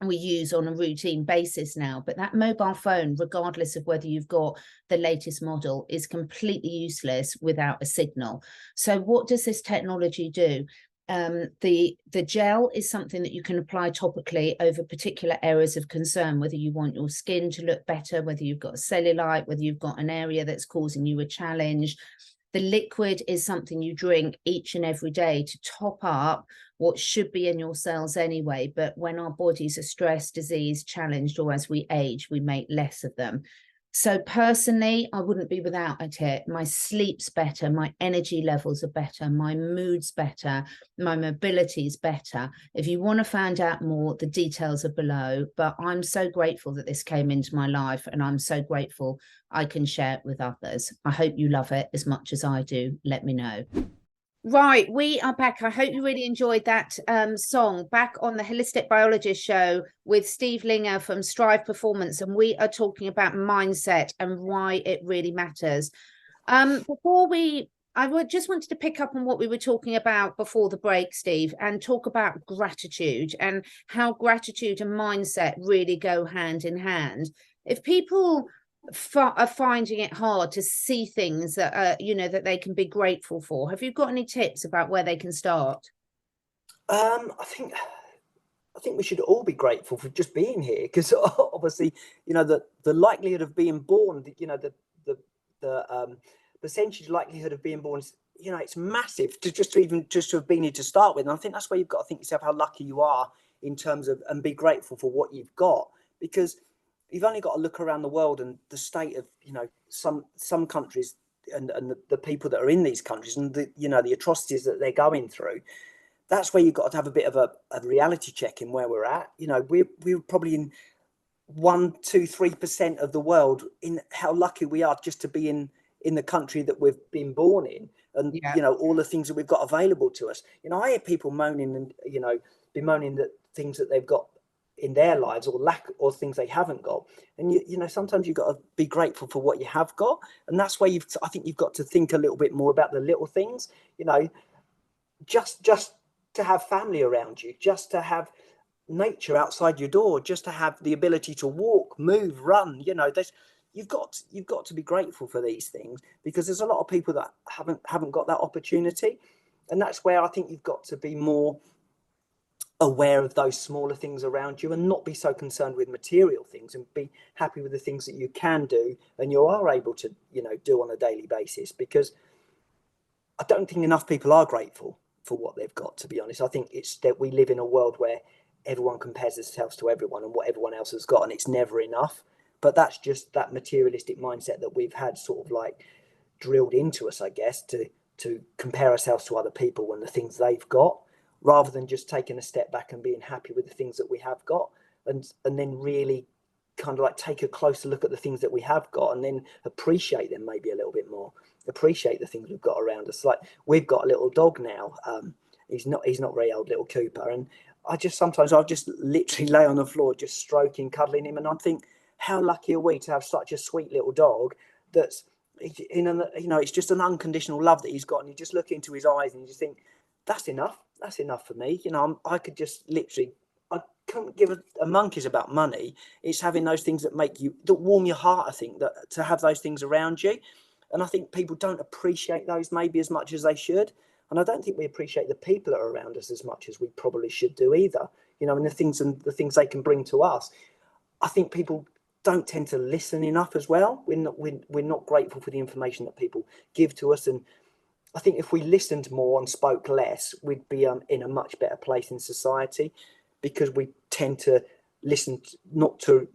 use on a routine basis now, but that mobile phone, regardless of whether you've got the latest model, is completely useless without a signal. So what does this technology do? The gel is something that you can apply topically over particular areas of concern, whether you want your skin to look better, whether you've got cellulite, whether you've got an area that's causing you a challenge. The liquid is something you drink each and every day to top up what should be in your cells anyway. But when our bodies are stressed, diseased, challenged, or as we age, we make less of them. So personally, I wouldn't be without it. My sleep's better, my energy levels are better, my mood's better, my mobility's better. If you want to find out more, the details are below. But I'm so grateful that this came into my life, and I'm so grateful I can share it with others. I hope you love it as much as I do. Let me know. Right, we are back. I hope you really enjoyed that song. Back on the Holistic Biologist show with Steve Linger from Strive Performance, and we are talking about mindset and why it really matters. I just wanted to pick up on what we were talking about before the break, Steve, and talk about gratitude and how gratitude and mindset really go hand in hand. If people are finding it hard to see things that that they can be grateful for, have you got any tips about where they can start? I think we should all be grateful for just being here, because obviously, the likelihood of being born, the percentage likelihood of being born, it's massive to have been here to start with. And I think that's where you've got to think yourself how lucky you are in terms of, and be grateful for what you've got, because you've only got to look around the world and the state of some countries and the people that are in these countries, and the atrocities that they're going through. That's where you've got to have a bit of a reality check in where we're at. We're probably in 1%-3% of the world, in how lucky we are just to be in the country that we've been born in, and all the things that we've got available to us. I hear people moaning and bemoaning that things that they've got in their lives, or lack, or things they haven't got. And sometimes you've got to be grateful for what you have got, and that's where I think you've got to think a little bit more about the little things. Just to have family around you, just to have nature outside your door, just to have the ability to walk, move, run. You've got to be grateful for these things, because there's a lot of people that haven't got that opportunity. And that's where I think you've got to be more aware of those smaller things around you, and not be so concerned with material things, and be happy with the things that you can do and you are able to do on a daily basis. Because I don't think enough people are grateful for what they've got, to be honest. I think it's that we live in a world where everyone compares themselves to everyone and what everyone else has got, and it's never enough. But that's just that materialistic mindset that we've had sort of like drilled into us, I guess, to compare ourselves to other people and the things they've got, rather than just taking a step back and being happy with the things that we have got, and then really kind of like take a closer look at the things that we have got, and then appreciate them maybe a little bit more. appreciate the things we've got around us. Like we've got a little dog now. He's not very old, little Cooper, and sometimes I'll just literally lay on the floor, just stroking, cuddling him, and I think, how lucky are we to have such a sweet little dog that's it's just an unconditional love that he's got, and you just look into his eyes and you just think, that's enough for me. I could just literally, I can't give a monkey's about money. It's having those things that warm your heart. I think that to have those things around you, and I think people don't appreciate those maybe as much as they should. And I don't think we appreciate the people that are around us as much as we probably should do either. And the things they can bring to us. I think people don't tend to listen enough as well. We're not grateful for the information that people give to us. And I think if we listened more and spoke less, we'd be in a much better place in society, because we tend to listen, not to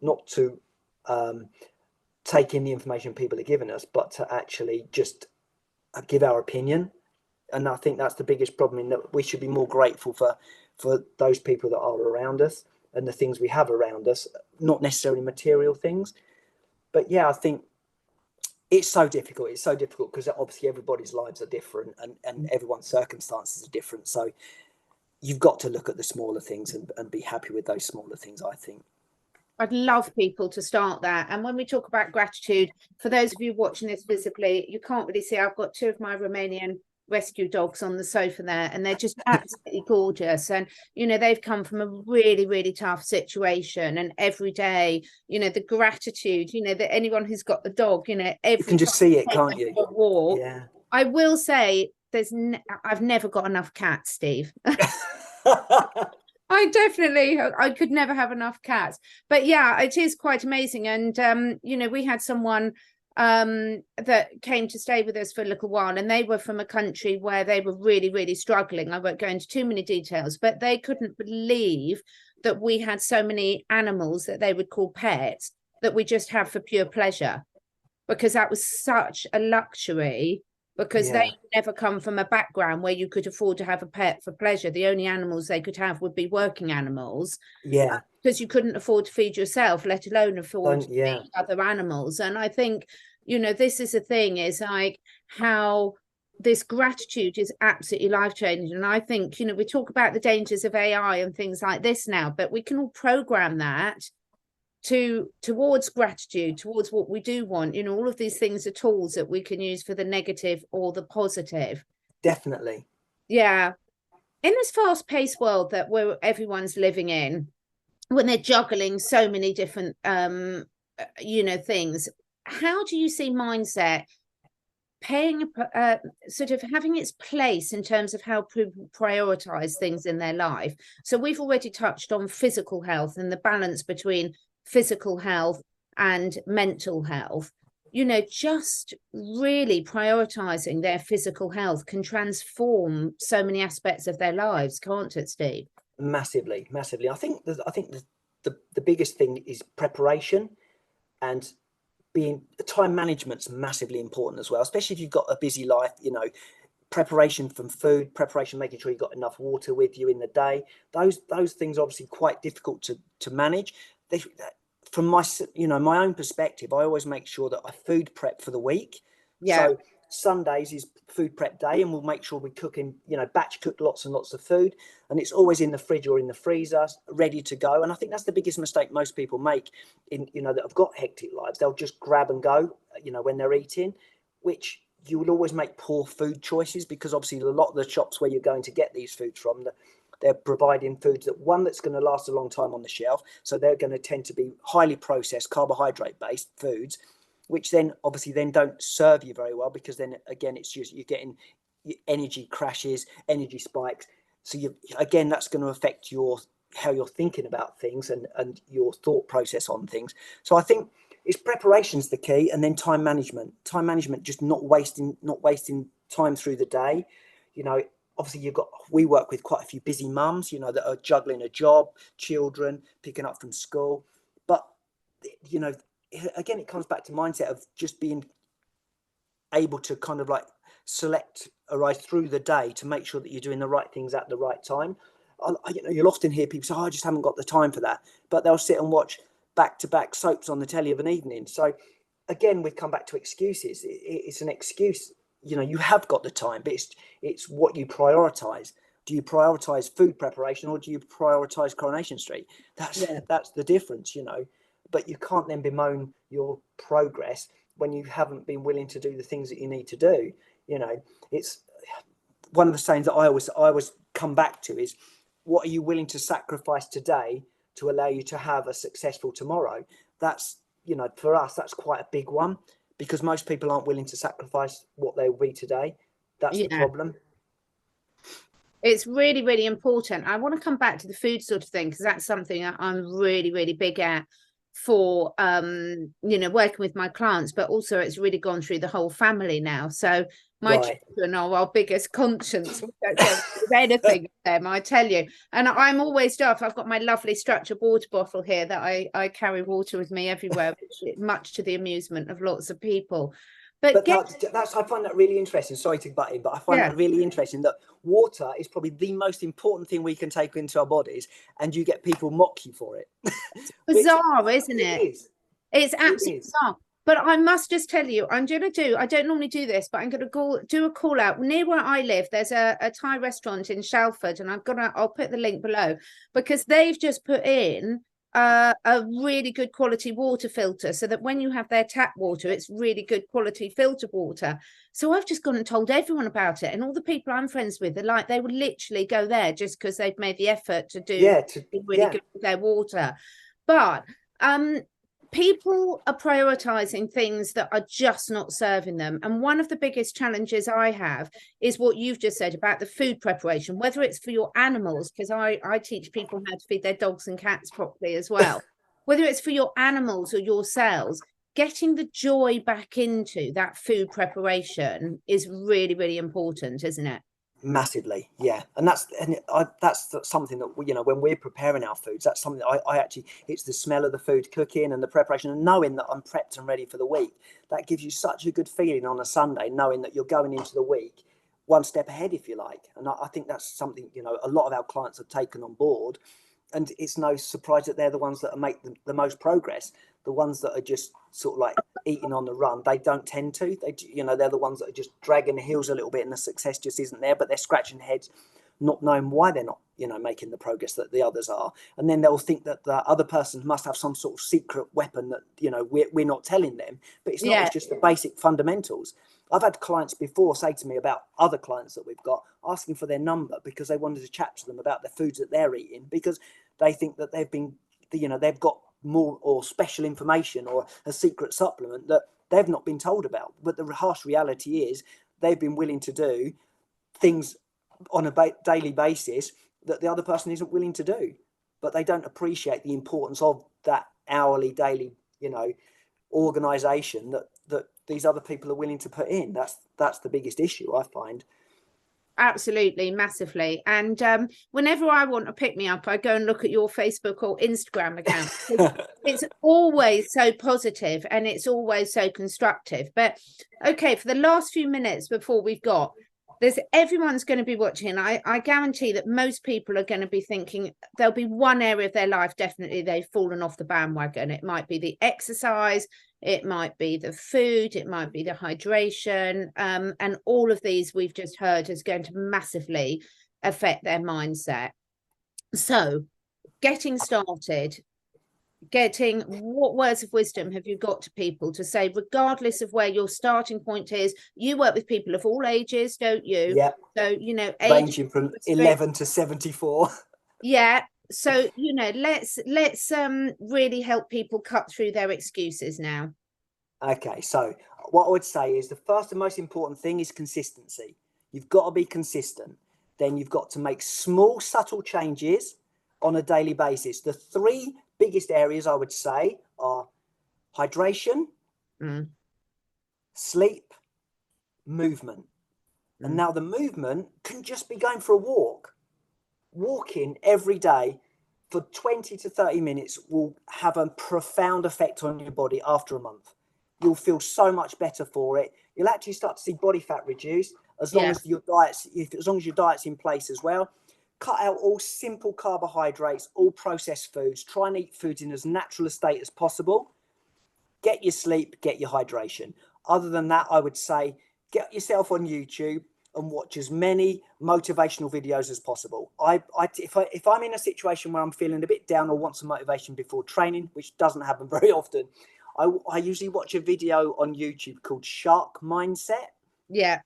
take in the information people are giving us, but to actually just give our opinion. And I think that's the biggest problem, in that we should be more grateful for those people that are around us and the things we have around us, not necessarily material things. But yeah, I think it's so difficult. It's so difficult because obviously everybody's lives are different and everyone's circumstances are different. So you've got to look at the smaller things and be happy with those smaller things, I think. I'd love people to start that. And when we talk about gratitude, for those of you watching this visibly, you can't really see, I've got two of my Romanian rescue dogs on the sofa there, and they're just absolutely gorgeous. And they've come from a really, really tough situation, and every day, the gratitude, that anyone who's got the dog, you can just see it, can't you? Walk. Yeah, I will say I've never got enough cats, Steve. I could never have enough cats. But yeah, it is quite amazing. And we had someone that came to stay with us for a little while, and they were from a country where they were really, really struggling. I won't go into too many details, but they couldn't believe that we had so many animals that they would call pets that we just have for pure pleasure, because that was such a luxury, because they never come from a background where you could afford to have a pet for pleasure. The only animals they could have would be working animals. Yeah. Because you couldn't afford to feed yourself, let alone afford to feed other animals. And I think, this is the thing, is like how this gratitude is absolutely life-changing. And I think, we talk about the dangers of AI and things like this now, but we can all program that towards gratitude, towards what we do want. All of these things are tools that we can use for the negative or the positive. Definitely. Yeah. In this fast-paced world that everyone's living in, when they're juggling so many different things, how do you see mindset paying sort of having its place in terms of how people prioritize things in their life? So we've already touched on physical health and the balance between physical health and mental health. Just really prioritizing their physical health can transform so many aspects of their lives, can't it, Steve? Massively. I think the biggest thing is preparation, and time management's massively important as well, especially if you've got a busy life. Preparation from food, preparation, making sure you've got enough water with you in the day. Those things are obviously quite difficult to manage. From my own perspective, I always make sure that I food prep for the week. Yeah. So Sundays is food prep day, and we'll make sure we cook in, batch cook lots and lots of food, and it's always in the fridge or in the freezer ready to go. And I think that's the biggest mistake most people make that have got hectic lives. They'll just grab and go, when they're eating, which you will always make poor food choices, because obviously a lot of the shops where you're going to get these foods from, they're providing foods that's going to last a long time on the shelf. So they're going to tend to be highly processed, carbohydrate based foods, which then obviously don't serve you very well, because then again, it's just, you're getting energy crashes, energy spikes. So that's going to affect how you're thinking about things and your thought process on things. So I think it's preparation's the key, and then time management, just not wasting time through the day. Obviously we work with quite a few busy mums, that are juggling a job, children, picking up from school. But, again, it comes back to mindset of just being able to kind of like select a rise through the day to make sure that you're doing the right things at the right time. You'll often hear people say, I just haven't got the time for that. But they'll sit and watch back-to-back soaps on the telly of an evening. So again, we come back to excuses. It's an excuse you know, you have got the time, but it's what you prioritize. Do you prioritize food preparation, or do you prioritize Coronation Street? That's the difference, you know. But you can't then bemoan your progress when you haven't been willing to do the things that you need to do. You know, it's one of the sayings that I always come back to is, what are you willing to sacrifice today to allow you to have a successful tomorrow? That's, you know, for us, that's quite a big one, because most people aren't willing to sacrifice what they will be today. That's the problem. It's really, really important. I want to come back to the food sort of thing, because that's something that I'm really, really big at for, you know, working with my clients, but also it's really gone through the whole family now. So my children are our biggest conscience. We don't get anything of them, I tell you. And I'm always daft. I've got my lovely structured water bottle here that I carry water with me everywhere, which, much to the amusement of lots of people. But that's, I find that really interesting. Sorry to butt in, but I find that really interesting, that water is probably the most important thing we can take into our bodies, and you get people mock you for it. It's bizarre, isn't it? It's absolutely bizarre. But I must just tell you, I don't normally do this, but I'm going to do a call out. Near where I live, there's a Thai restaurant in Shalford, and I'll put the link below, because they've just put in a really good quality water filter, so that when you have their tap water, it's really good quality filtered water. So I've just gone and told everyone about it, and all the people I'm friends with are like, they would literally go there just because they've made the effort to do really good with their water. But people are prioritizing things that are just not serving them. And one of the biggest challenges I have is what you've just said about the food preparation, whether it's for your animals, because I teach people how to feed their dogs and cats properly as well, whether it's for your animals or yourselves, getting the joy back into that food preparation is really, really important, isn't it? Massively, yeah. And that's something that, you know, when we're preparing our foods, that's something that I actually, it's the smell of the food cooking and the preparation, and knowing that I'm prepped and ready for the week. That gives you such a good feeling on a Sunday, knowing that you're going into the week one step ahead, if you like. And I think that's something, you know, a lot of our clients have taken on board, and it's no surprise that they're the ones that make the most progress. The ones that are just sort of like eating on the run, they don't tend to. You know, they're the ones that are just dragging the heels a little bit, and the success just isn't there. But they're scratching heads, not knowing why they're not, you know, making the progress that the others are. And then they'll think that the other person must have some sort of secret weapon that, you know, we're not telling them. But it's not. It's just the basic fundamentals. I've had clients before say to me about other clients that we've got, asking for their number because they wanted to chat to them about the foods that they're eating, because they think that they've been, you know, they've got more or special information or a secret supplement that they've not been told about. But the harsh reality is they've been willing to do things on a daily basis that the other person isn't willing to do, but they don't appreciate the importance of that hourly, daily, you know, organization that these other people are willing to put in. That's the biggest issue, I find. Absolutely, massively. And whenever I want to pick me up, I go and look at your Facebook or Instagram account. It's always so positive and it's always so constructive. But okay, for the last few minutes before we've got, everyone's going to be watching. I guarantee that most people are going to be thinking there'll be one area of their life definitely they've fallen off the bandwagon. It might be the exercise, it might be the food, it might be the hydration, and all of these we've just heard is going to massively affect their mindset. So getting started, what words of wisdom have you got to people to say, regardless of where your starting point is? You work with people of all ages, don't you? Yeah. So, you know, ranging from 11 to 74. Yeah. So, you know, let's really help people cut through their excuses now. Okay, so what I would say is the first and most important thing is consistency. You've got to be consistent. Then you've got to make small, subtle changes on a daily basis. The three biggest areas I would say are hydration, sleep, movement. And now the movement can just be going for a walk. Walking every day for 20 to 30 minutes will have a profound effect on your body after a month. You'll feel so much better for it. You'll actually start to see body fat reduce as long as your diet's in place as well. Cut out all simple carbohydrates, all processed foods. Try and eat foods in as natural a state as possible. Get your sleep, get your hydration. Other than that, I would say get yourself on YouTube and watch as many motivational videos as possible. If I'm in a situation where I'm feeling a bit down or want some motivation before training, which doesn't happen very often, I usually watch a video on YouTube called Shark Mindset. Yeah.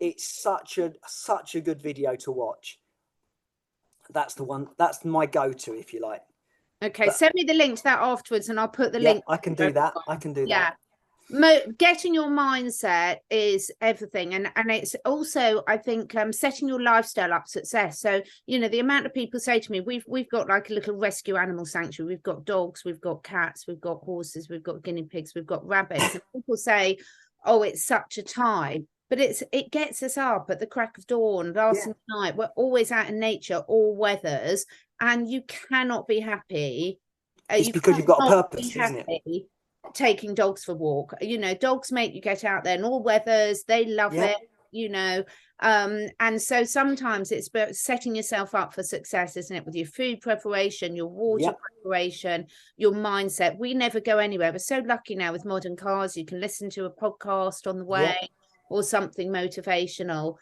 It's such a good video to watch. That's the one. That's my go-to, if you like. Okay, send me the link to that afterwards, and I'll put the link. I can do that. I can do that. Getting your mindset is everything, and it's also, I think, setting your lifestyle up success. So, you know, the amount of people say to me, we've got like a little rescue animal sanctuary. We've got dogs, we've got cats, we've got horses, we've got guinea pigs, we've got rabbits. And people say, oh, it's such a time, but it gets us up at the crack of dawn. Last night, we're always out in nature, all weathers, and you cannot be happy. It's because you've got a purpose, isn't it? Taking dogs for a walk. You know, dogs make you get out there in all weathers. They love it, you know. And so sometimes it's about setting yourself up for success, isn't it? With your food preparation, your water preparation, your mindset. We never go anywhere. We're so lucky now with modern cars. You can listen to a podcast on the way or something motivational.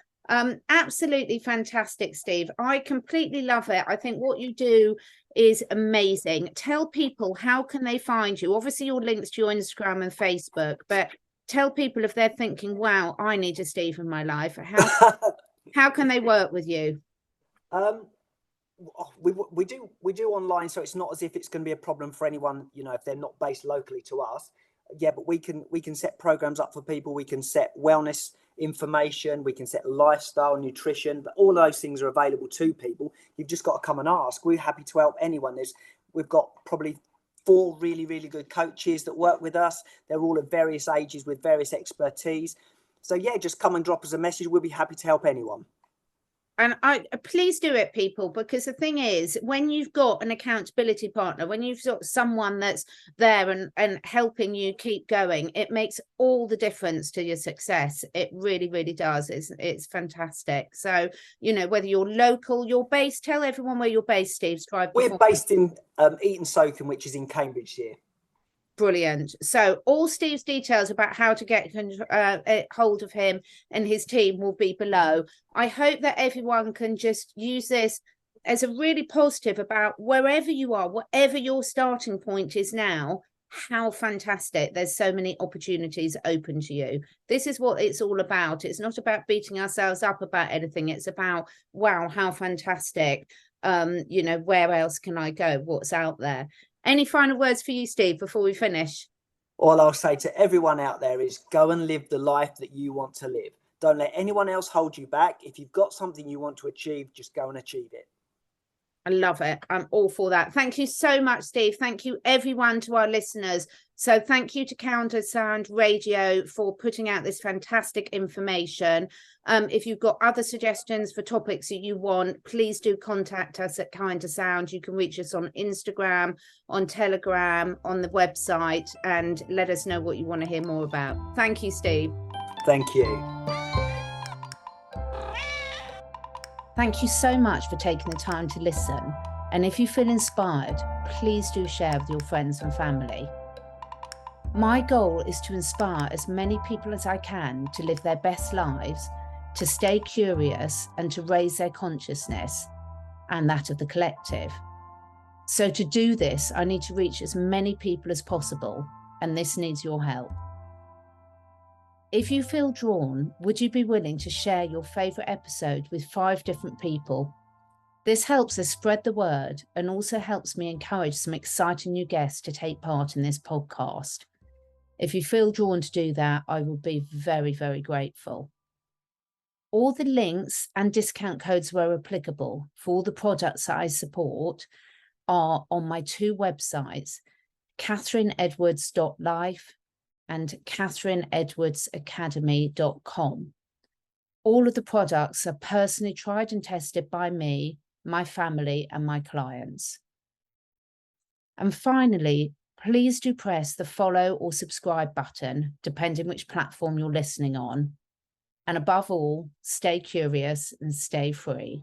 Absolutely fantastic, Steve. I completely love it. I think what you do is amazing. Tell people, how can they find you? Obviously your links to your Instagram and Facebook, but tell people, if they're thinking, wow, I need a Steve in my life, how can they work with you? We do online, so it's not as if it's going to be a problem for anyone, you know, if they're not based locally to us. But we can set programs up for people. We can set wellness information, we can set lifestyle, nutrition, but all those things are available to people. You've just got to come and ask. We're happy to help anyone. We've got probably 4 really, really good coaches that work with us. They're all at various ages with various expertise. So just come and drop us a message. We'll be happy to help anyone. And please do it, people, because the thing is, when you've got an accountability partner, when you've got someone that's there and helping you keep going, it makes all the difference to your success. It really, really does. It's fantastic. So, you know, whether you're local, you're based, tell everyone where you're based, Steve. We're based in Eton Soken, which is in Cambridgeshire. Brilliant. So all Steve's details about how to get hold of him and his team will be below. I hope that everyone can just use this as a really positive about wherever you are, whatever your starting point is now, how fantastic. There's so many opportunities open to you. This is what it's all about. It's not about beating ourselves up about anything. It's about, wow, how fantastic. You know, where else can I go? What's out there? Any final words for you, Steve, before we finish? All I'll say to everyone out there is go and live the life that you want to live. Don't let anyone else hold you back. If you've got something you want to achieve, just go and achieve it. I love it. I'm all for that. Thank you so much, Steve. Thank you, everyone, to our listeners. So thank you to Countersound Radio for putting out this fantastic information. If you've got other suggestions for topics that you want, please do contact us at Countersound. You can reach us on Instagram, on Telegram, on the website, and let us know what you want to hear more about. Thank you, Steve. Thank you. Thank you so much for taking the time to listen. And if you feel inspired, please do share with your friends and family. My goal is to inspire as many people as I can to live their best lives, to stay curious and to raise their consciousness and that of the collective. So to do this, I need to reach as many people as possible, and this needs your help. If you feel drawn, would you be willing to share your favourite episode with 5 different people? This helps us spread the word and also helps me encourage some exciting new guests to take part in this podcast. If you feel drawn to do that, I will be very, very grateful. All the links and discount codes where applicable for all the products that I support are on my 2 websites, catherineedwards.life and catherineedwardsacademy.com. All of the products are personally tried and tested by me, my family, and my clients. And finally, please do press the follow or subscribe button, depending which platform you're listening on. And above all, stay curious and stay free.